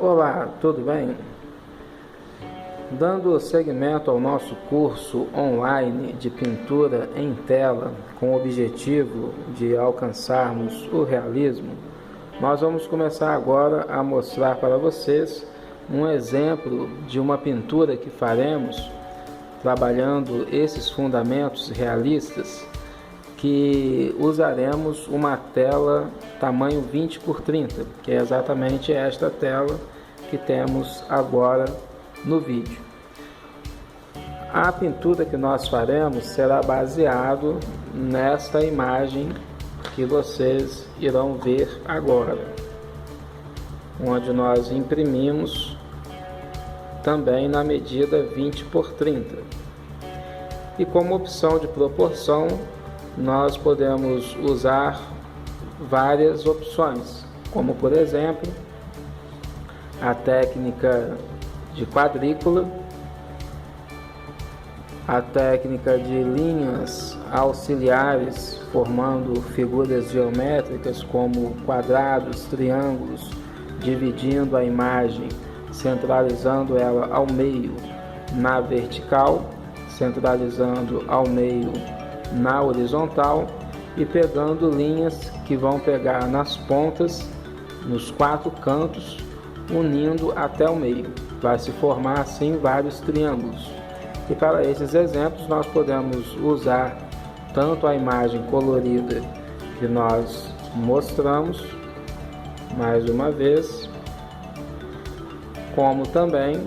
Olá, tudo bem? Dando seguimento ao nosso curso online de pintura em tela, com o objetivo de alcançarmos o realismo, nós vamos começar agora a mostrar para vocês um exemplo de uma pintura que faremos trabalhando esses fundamentos realistas, que usaremos uma tela tamanho 20 por 30, que é exatamente esta tela que temos agora no vídeo. A pintura que nós faremos será baseado nesta imagem que vocês irão ver agora, onde nós imprimimos também na medida 20 por 30. E como opção de proporção, nós podemos usar várias opções, como por exemplo a técnica de quadrícula, a técnica de linhas auxiliares formando figuras geométricas como quadrados, triângulos, dividindo a imagem, centralizando ela ao meio na vertical, centralizando ao meio na horizontal e pegando linhas que vão pegar nas pontas, nos 4 cantos, unindo até o meio. Vai se formar assim vários triângulos. E para esses exemplos nós podemos usar tanto a imagem colorida que nós mostramos, mais uma vez, como também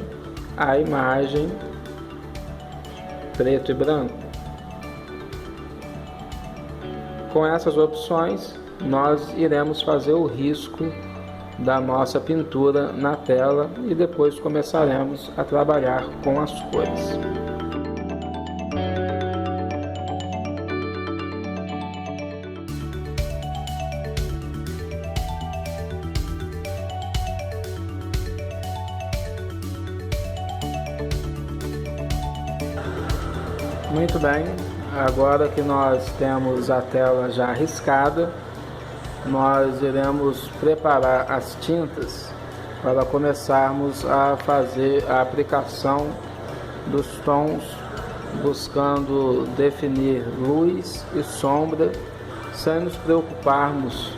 a imagem preto e branco. Com essas opções, nós iremos fazer o risco da nossa pintura na tela e depois começaremos a trabalhar com as cores. Muito bem, agora que nós temos a tela já riscada, nós iremos preparar as tintas para começarmos a fazer a aplicação dos tons, buscando definir luz e sombra, sem nos preocuparmos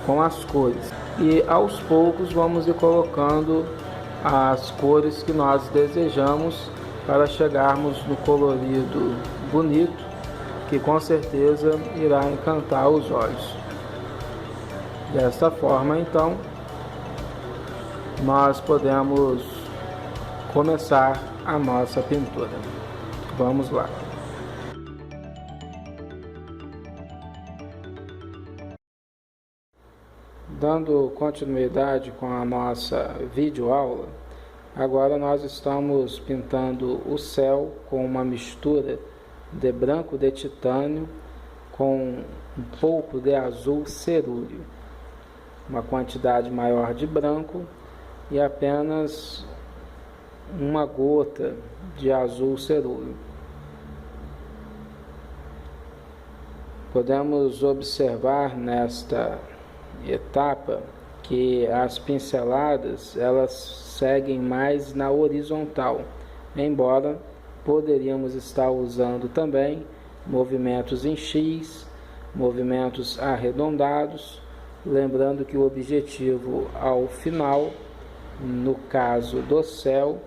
com as cores. E aos poucos vamos ir colocando as cores que nós desejamos para chegarmos no colorido bonito, que com certeza irá encantar os olhos. Desta forma, então, nós podemos começar a nossa pintura. Vamos lá. Dando continuidade com a nossa videoaula, agora nós estamos pintando o céu com uma mistura de branco de titânio com um pouco de azul cerúleo, uma quantidade maior de branco e apenas uma gota de azul cerúleo. Podemos observar nesta etapa que as pinceladas elas seguem mais na horizontal, embora poderíamos estar usando também movimentos em X, movimentos arredondados, lembrando que o objetivo ao final, no caso do céu,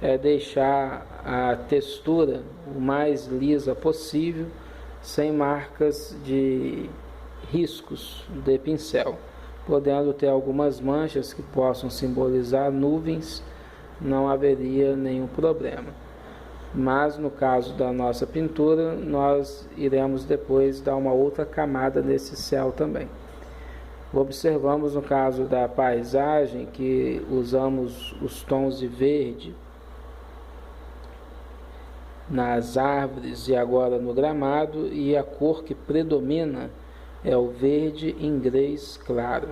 é deixar a textura o mais lisa possível, sem marcas de riscos de pincel. Podendo ter algumas manchas que possam simbolizar nuvens, não haveria nenhum problema. Mas no caso da nossa pintura, nós iremos depois dar uma outra camada nesse céu também. Observamos no caso da paisagem que usamos os tons de verde nas árvores e agora no gramado, e a cor que predomina é o verde inglês claro.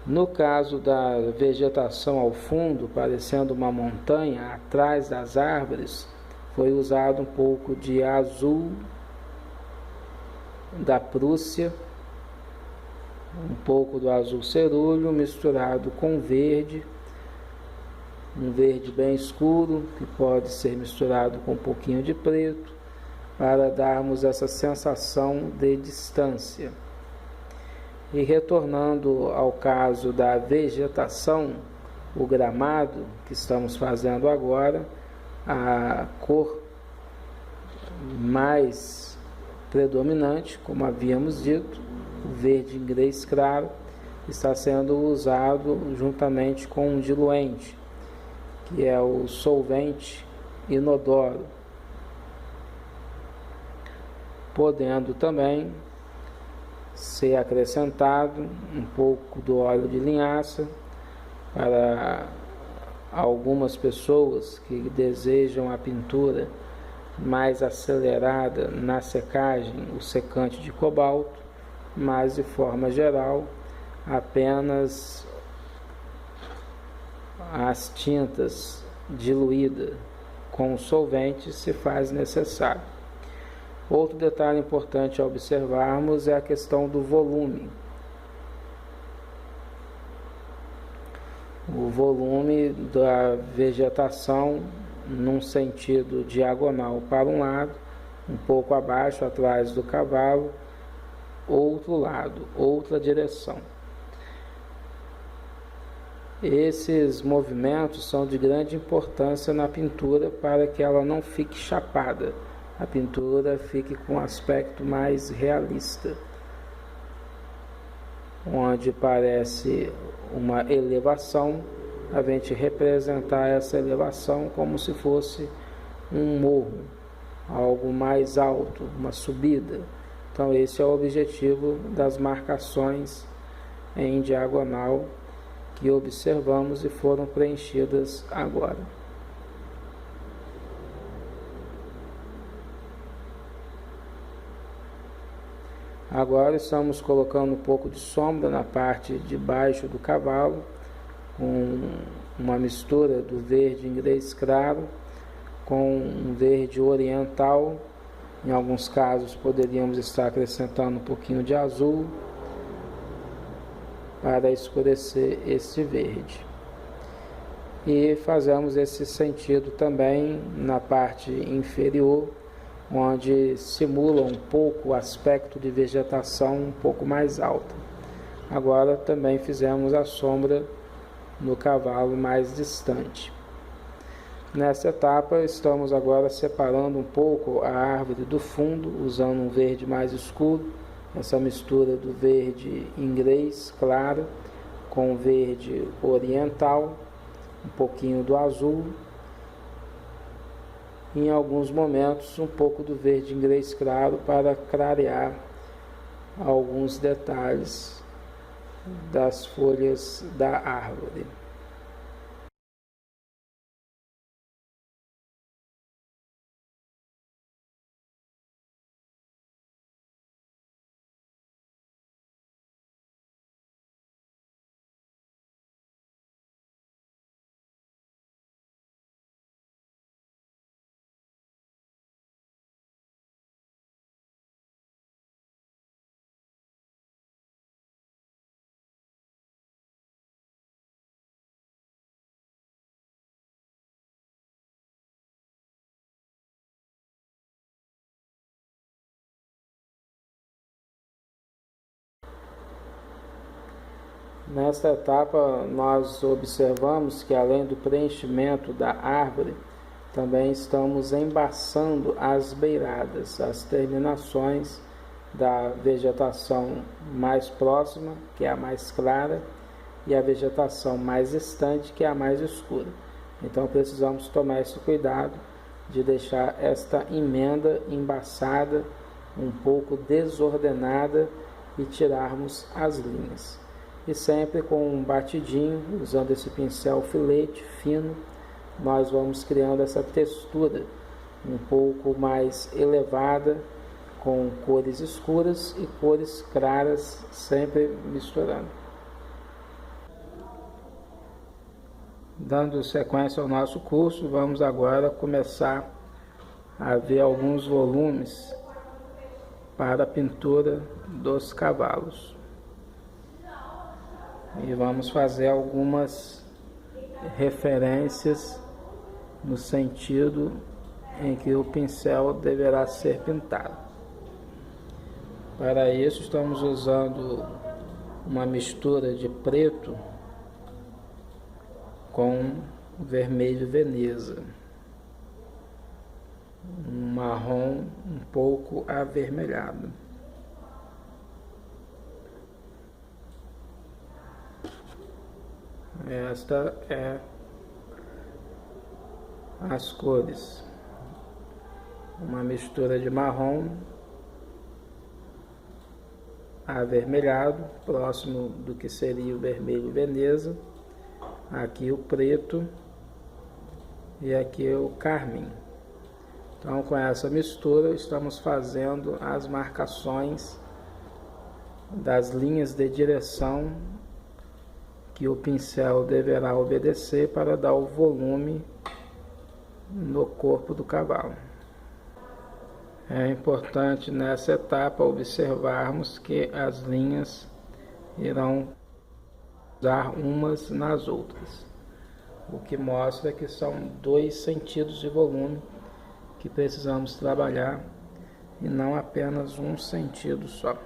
No caso da vegetação ao fundo, parecendo uma montanha atrás das árvores, foi usado um pouco de azul da Prússia um pouco do azul cerúleo misturado com verde, um verde bem escuro, que pode ser misturado com um pouquinho de preto, para darmos essa sensação de distância. E retornando ao caso da vegetação, o gramado que estamos fazendo agora, a cor mais predominante, como havíamos dito, o verde inglês claro, está sendo usado juntamente com um diluente, que é o solvente inodoro, podendo também ser acrescentado um pouco do óleo de linhaça para algumas pessoas que desejam a pintura mais acelerada na secagem, o secante de cobalto, mas de forma geral apenas as tintas diluídas com solvente se faz necessário. Outro detalhe importante a observarmos é a questão do volume. O volume da vegetação num sentido diagonal para um lado, um pouco abaixo, atrás do cavalo, outro lado, outra direção. Esses movimentos são de grande importância na pintura para que ela não fique chapada, a pintura fique com um aspecto mais realista, onde parece uma elevação, a gente representar essa elevação como se fosse um morro, algo mais alto, uma subida. Então esse é o objetivo das marcações em diagonal que observamos e foram preenchidas agora. Agora estamos colocando um pouco de sombra na parte de baixo do cavalo, com uma mistura do verde inglês claro com um verde oriental. Em alguns casos poderíamos estar acrescentando um pouquinho de azul para escurecer esse verde. E fazemos esse sentido também na parte inferior, onde simula um pouco o aspecto de vegetação um pouco mais alta. Agora também fizemos a sombra no cavalo mais distante. Nessa etapa estamos agora separando um pouco a árvore do fundo, usando um verde mais escuro, essa mistura do verde inglês claro com verde oriental, um pouquinho do azul, em alguns momentos um pouco do verde inglês claro para clarear alguns detalhes das folhas da árvore. Nesta etapa, nós observamos que, além do preenchimento da árvore, também estamos embaçando as beiradas, as terminações da vegetação mais próxima, que é a mais clara, e a vegetação mais distante, que é a mais escura. Então, precisamos tomar esse cuidado de deixar esta emenda embaçada, um pouco desordenada, e tirarmos as linhas. E sempre com um batidinho, usando esse pincel filete fino, nós vamos criando essa textura um pouco mais elevada, com cores escuras e cores claras, sempre misturando. Dando sequência ao nosso curso, vamos agora começar a ver alguns volumes para a pintura dos cavalos. E vamos fazer algumas referências no sentido em que o pincel deverá ser pintado. Para isso estamos usando uma mistura de preto com vermelho Veneza, um marrom um pouco avermelhado. Esta é as cores, uma mistura de marrom avermelhado, próximo do que seria o vermelho Veneza, aqui o preto e aqui o carmim. Então, com essa mistura estamos fazendo as marcações das linhas de direção que o pincel deverá obedecer para dar o volume no corpo do cavalo. É importante nessa etapa observarmos que as linhas irão dar umas nas outras, o que mostra que são 2 sentidos de volume que precisamos trabalhar e não apenas um sentido só.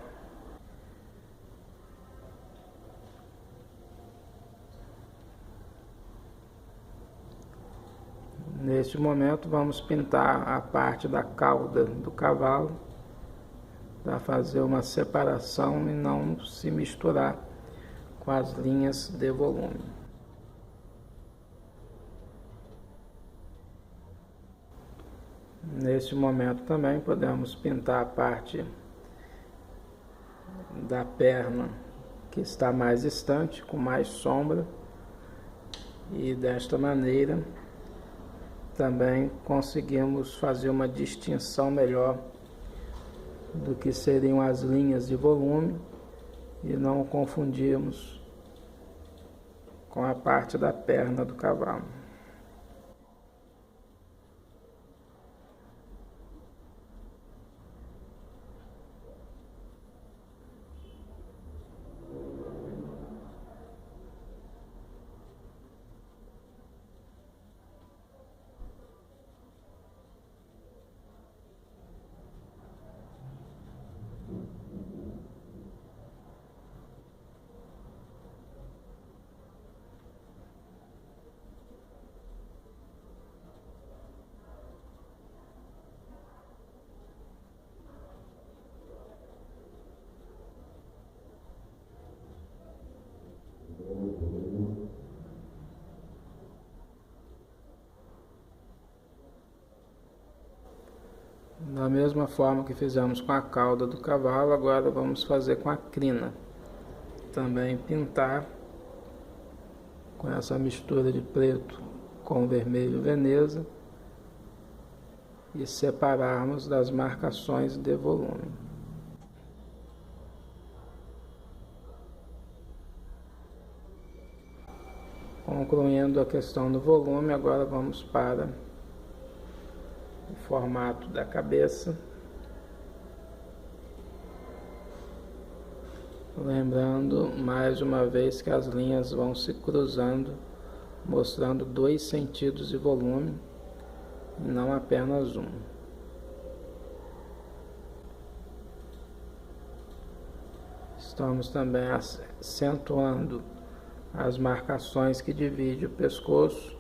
Neste momento vamos pintar a parte da cauda do cavalo para fazer uma separação e não se misturar com as linhas de volume. Neste momento também podemos pintar a parte da perna que está mais distante, com mais sombra, e desta maneira também conseguimos fazer uma distinção melhor do que seriam as linhas de volume e não confundirmos com a parte da perna do cavalo. Da mesma forma que fizemos com a cauda do cavalo, agora vamos fazer com a crina. Também pintar com essa mistura de preto com vermelho Veneza e separarmos das marcações de volume. Concluindo a questão do volume, agora vamos para o formato da cabeça. Lembrando mais uma vez que as linhas vão se cruzando, mostrando 2 sentidos de volume e não apenas um. Estamos também acentuando as marcações que dividem o pescoço,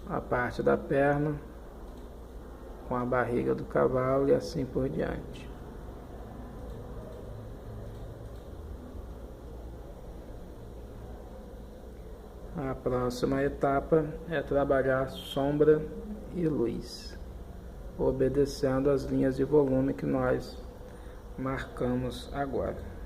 a parte da perna com a barriga do cavalo e assim por diante. A próxima etapa é trabalhar sombra e luz, obedecendo as linhas de volume que nós marcamos agora.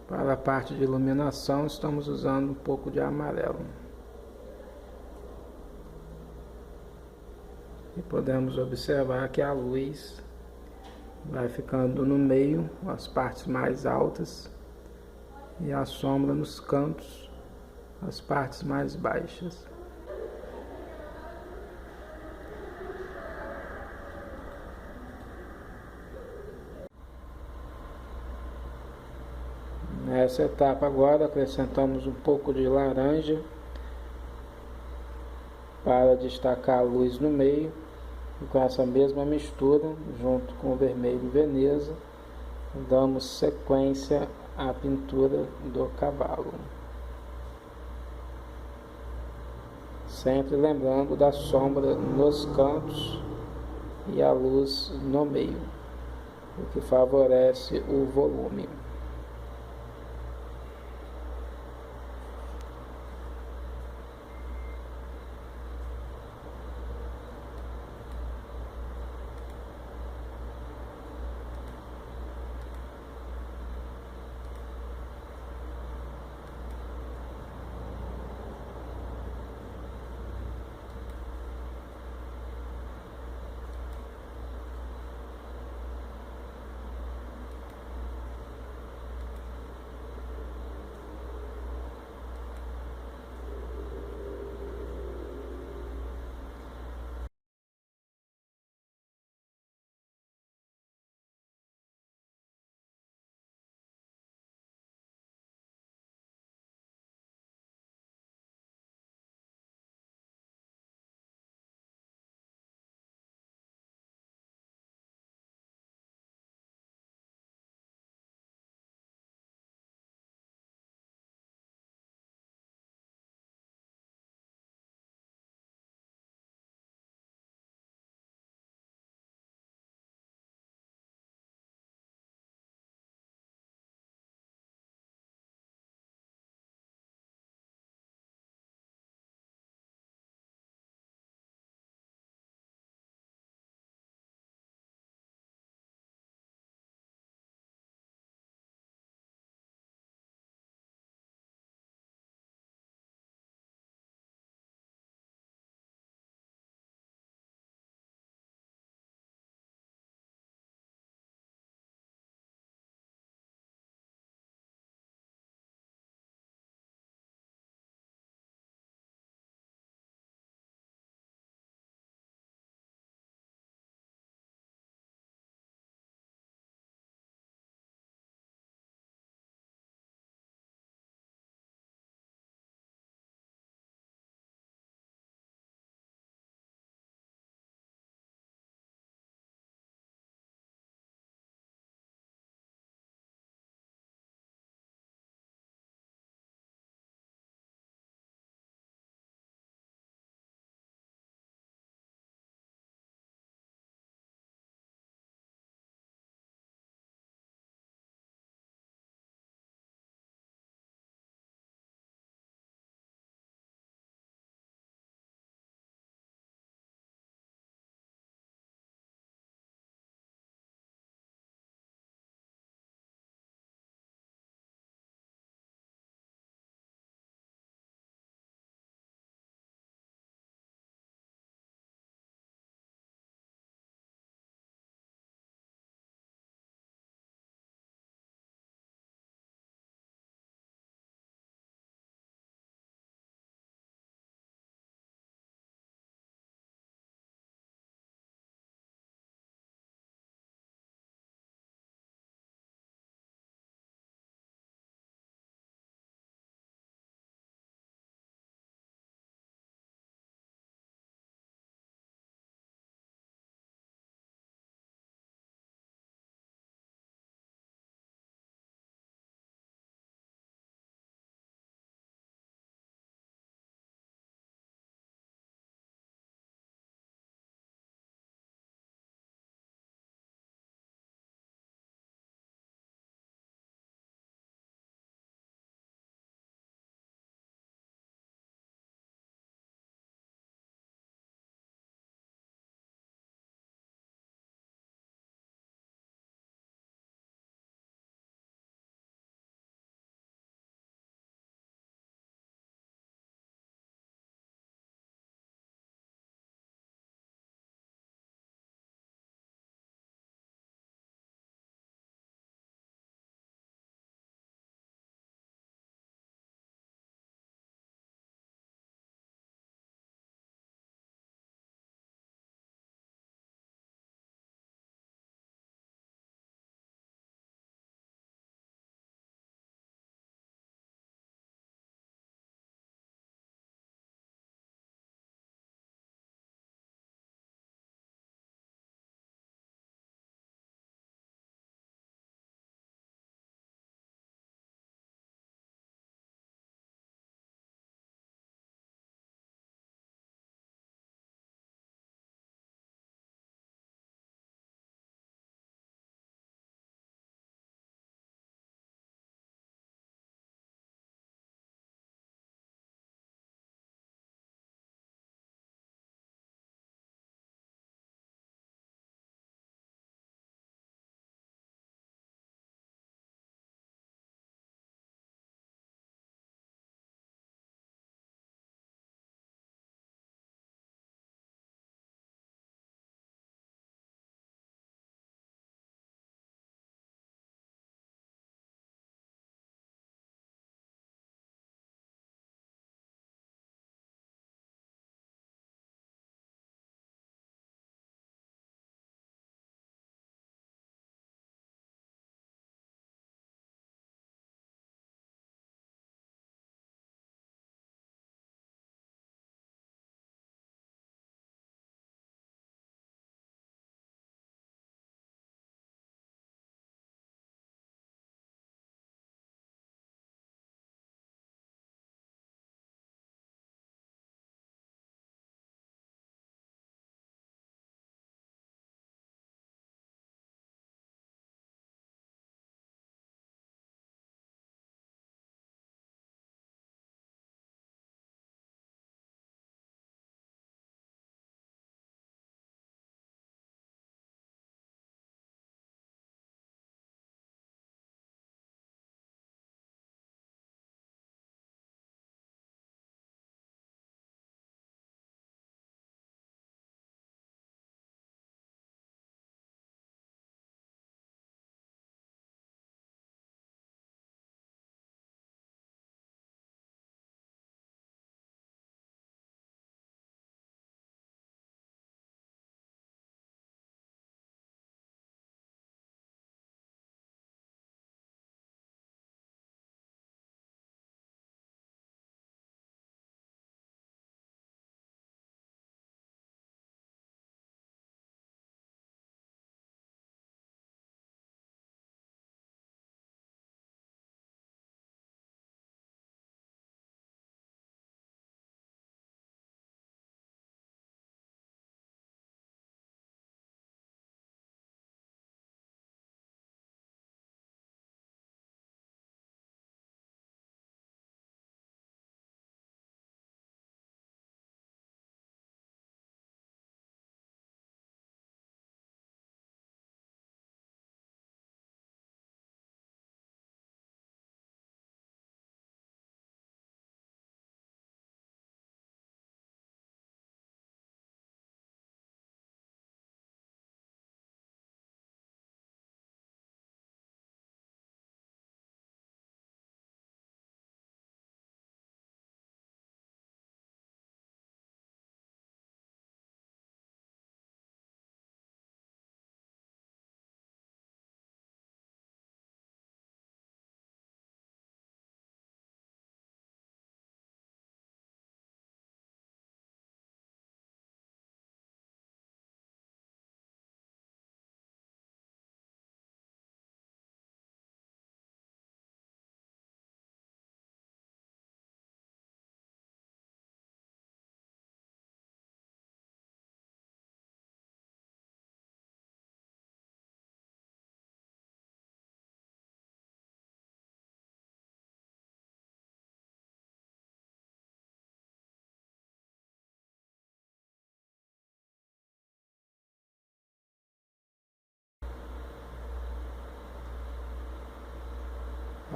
Para a parte de iluminação, estamos usando um pouco de amarelo. E podemos observar que a luz vai ficando no meio, as partes mais altas, e a sombra nos cantos, as partes mais baixas. Nessa etapa agora acrescentamos um pouco de laranja para destacar a luz no meio, e com essa mesma mistura, junto com o vermelho Veneza, damos sequência à pintura do cavalo. Sempre lembrando da sombra nos cantos e a luz no meio, o que favorece o volume.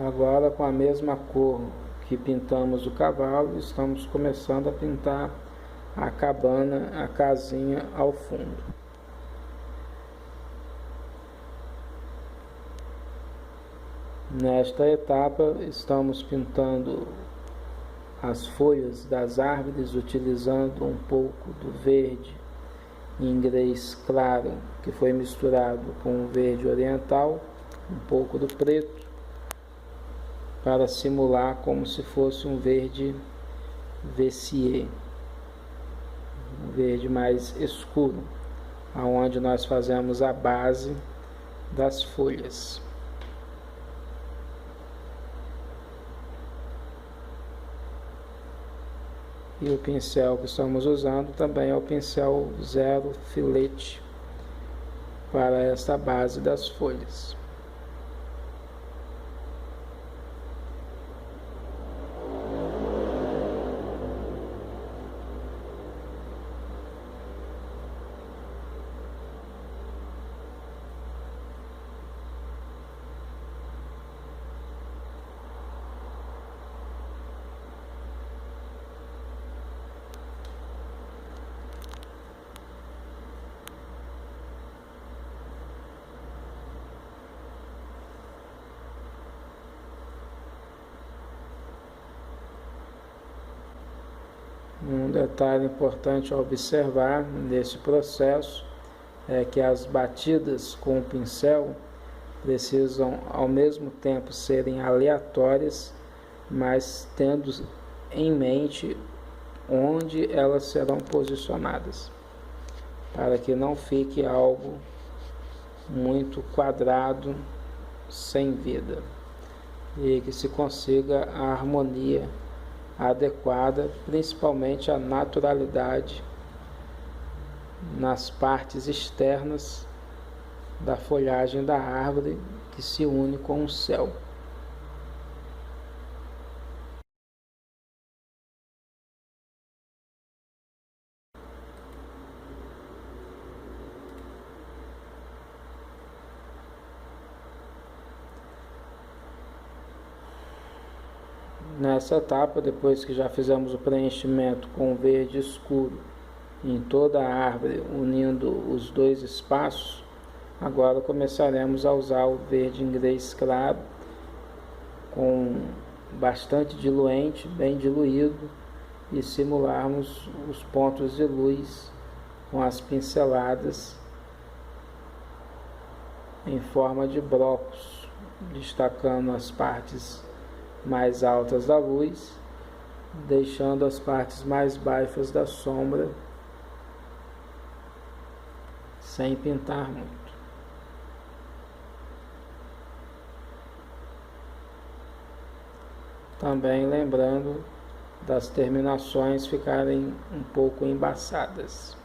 Agora, com a mesma cor que pintamos o cavalo, estamos começando a pintar a cabana, a casinha ao fundo. Nesta etapa, estamos pintando as folhas das árvores, utilizando um pouco do verde inglês claro, que foi misturado com o verde oriental, um pouco do preto, para simular como se fosse um verde Vessier, um verde mais escuro, aonde nós fazemos a base das folhas. E o pincel que estamos usando também é o pincel 0 filete para esta base das folhas. Um detalhe importante a observar nesse processo é que as batidas com o pincel precisam ao mesmo tempo serem aleatórias, mas tendo em mente onde elas serão posicionadas, para que não fique algo muito quadrado, sem vida, e que se consiga a harmonia adequada, principalmente a naturalidade nas partes externas da folhagem da árvore que se une com o céu. Nessa etapa, depois que já fizemos o preenchimento com verde escuro em toda a árvore, unindo os dois espaços, agora começaremos a usar o verde inglês claro, com bastante diluente, bem diluído, e simularmos os pontos de luz com as pinceladas em forma de blocos, destacando as partes mais altas da luz, deixando as partes mais baixas da sombra sem pintar muito. Também lembrando das terminações ficarem um pouco embaçadas.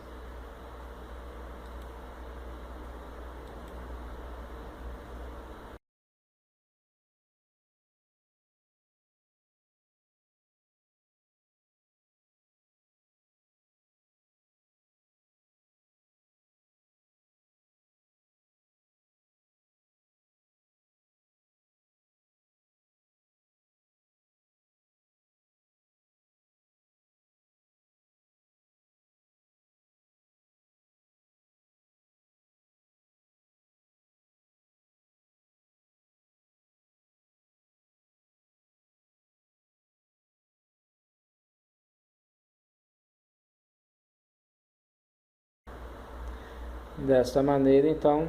Desta maneira, então,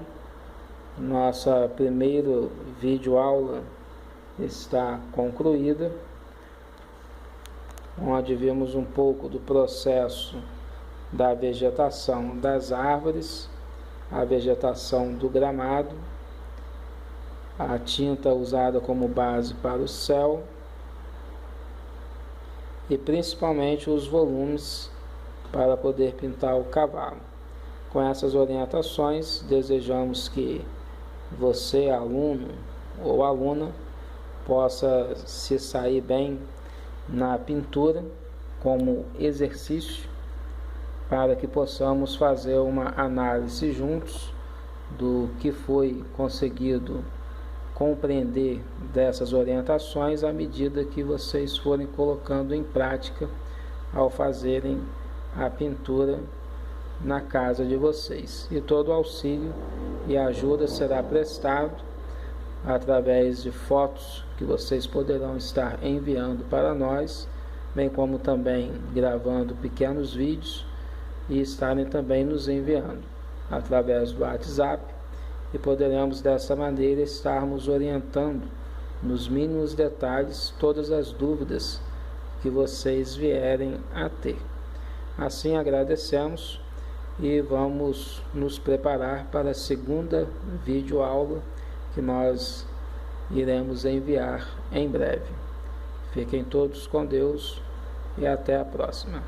nossa primeira videoaula está concluída, onde vimos um pouco do processo da vegetação das árvores, a vegetação do gramado, a tinta usada como base para o céu e principalmente os volumes para poder pintar o cavalo. Com essas orientações, desejamos que você, aluno ou aluna, possa se sair bem na pintura como exercício, para que possamos fazer uma análise juntos do que foi conseguido compreender dessas orientações à medida que vocês forem colocando em prática ao fazerem a pintura na casa de vocês. E todo o auxílio e ajuda será prestado através de fotos que vocês poderão estar enviando para nós, bem como também gravando pequenos vídeos e estarem também nos enviando através do WhatsApp, e poderemos dessa maneira estarmos orientando nos mínimos detalhes todas as dúvidas que vocês vierem a ter. Assim agradecemos e vamos nos preparar para a segunda videoaula que nós iremos enviar em breve. Fiquem todos com Deus e até a próxima.